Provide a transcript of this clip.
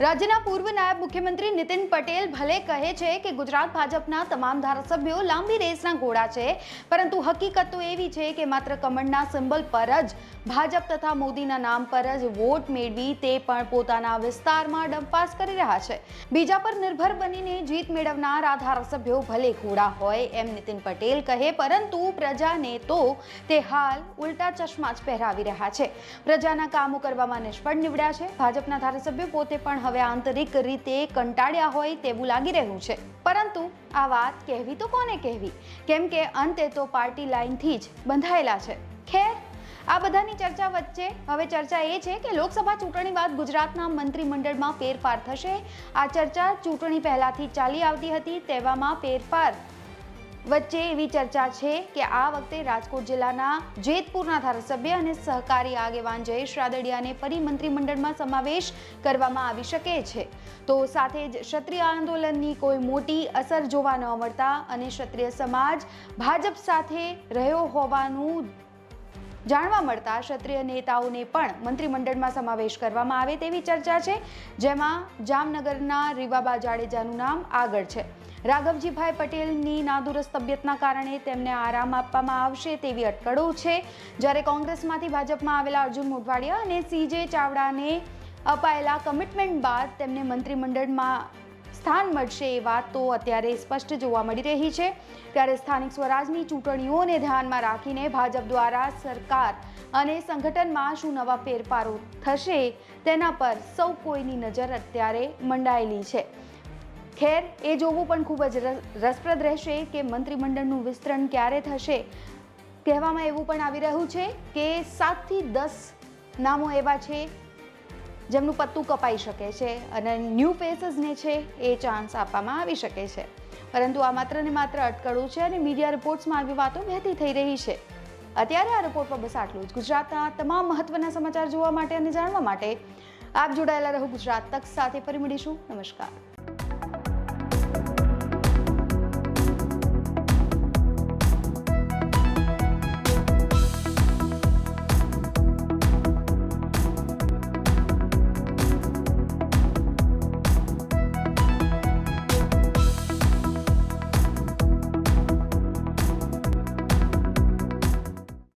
રાજ્યના પૂર્વ નાયબ મુખ્યમંત્રી નીતિન પટેલ ભલે કહે છે કે ગુજરાત ભાજપના તમામ ધારાસભ્યો લાંબી રેસના ઘોડા છે, પરંતુ હકીકત તો એવી છે કે માત્ર કમળના સિમ્બલ પર જ ભાજપ તથા મોદીના નામ પર જ વોટ મેળવી તે પણ પોતાના વિસ્તારમાં ડંપાસ કરી રહ્યા છે। બીજા પર નિર્ભર બનીને જીત મેળવનાર આ ધારાસભ્યો ભલે ઘોડા હોય એમ નીતિન પટેલ કહે, પરંતુ પ્રજાને તો તે હાલ ઉલટા ચશ્મા જ પહેરાવી રહ્યા છે। પ્રજાના કામો કરવામાં નિષ્ફળ નીવડ્યા છે। ભાજપના ધારાસભ્યો પોતે પણ હવે આંતરિક રીતે કંટાળ્યા હોય તેવું લાગી રહ્યું છે, પરંતુ આ વાત કહેવી તો કોને કહેવી, કેમ કે અંતે તો પાર્ટી લાઇનથી જ બંધાયેલા છે। ખેર, આ બધાની ચર્ચા વચ્ચે હવે ચર્ચા એ છે કે લોકસભા ચૂંટણી બાદ ગુજરાતના મંત્રીમંડળમાં ફેરફાર થશે। આ ચર્ચા ચૂંટણી પહેલાથી ચાલી આવતી હતી, તેવામાં ફેરફાર વચ્ચે એવી ચર્ચા છે કે આ વખતે રાજકોટ જિલ્લાના જેતપુરના ધારાસભ્ય અને સહકારી આગેવાન જયેશ રાદડિયાને ફરી મંત્રીમંડળમાં સમાવેશ કરવામાં આવી શકે છે। તો સાથે જ ક્ષત્રિય આંદોલનની કોઈ મોટી અસર જોવા ન મળતા અને ક્ષત્રિય સમાજ ભાજપ સાથે રહ્યો હોવાનું જાણવા મળતા ક્ષત્રિય નેતાઓને પણ મંત્રીમંડળમાં સમાવેશ કરવામાં આવે તેવી ચર્ચા છે, જેમાં જામનગરના રીવાબા જાડેજાનું નામ આગળ છે। રાઘવજીભાઈ પટેલની નાદુરસ્ત તબિયતના કારણે તેમને આરામ આપવામાં આવશે તેવી અટકળો છે, જ્યારે કોંગ્રેસમાંથી ભાજપમાં આવેલા અર્જુન મોઢવાડિયા અને CJ ચાવડાને અપાયેલા કમિટમેન્ટ બાદ તેમને મંત્રીમંડળમાં સ્થાન મળશે એ વાત તો અત્યારે સ્પષ્ટ જોવા મળી રહી છે। ત્યારે સ્થાનિક સ્વરાજની ચૂંટણીઓને ધ્યાનમાં રાખીને ભાજપ દ્વારા સરકાર અને સંગઠનમાં શું નવા ફેરફારો થશે તેના પર સૌ કોઈની નજર અત્યારે મંડાયેલી છે। ખેર, એ જોવું પણ ખૂબ જ રસપ્રદ રહેશે કે મંત્રીમંડળનું વિસ્તરણ ક્યારે થશે। કહેવામાં એવું પણ આવી રહ્યું છે કે 7 થી 10 નામો એવા છે જેમનું પત્તું કપાઈ શકે છે અને ન્યૂ ફેસીસને છે એ ચાન્સ આપવામાં આવી શકે છે, પરંતુ આ માત્ર ને માત્ર અટકળો છે અને મીડિયા રિપોર્ટ્સમાં આવી વાતો વહેતી થઈ રહી છે। અત્યારે આ રિપોર્ટમાં બસ આટલું જ। ગુજરાતના તમામ મહત્વના સમાચાર જોવા માટે અને જાણવા માટે આપ જોડાયેલા રહો ગુજરાત તક સાથે। ફરી મળીશું। નમસ્કાર।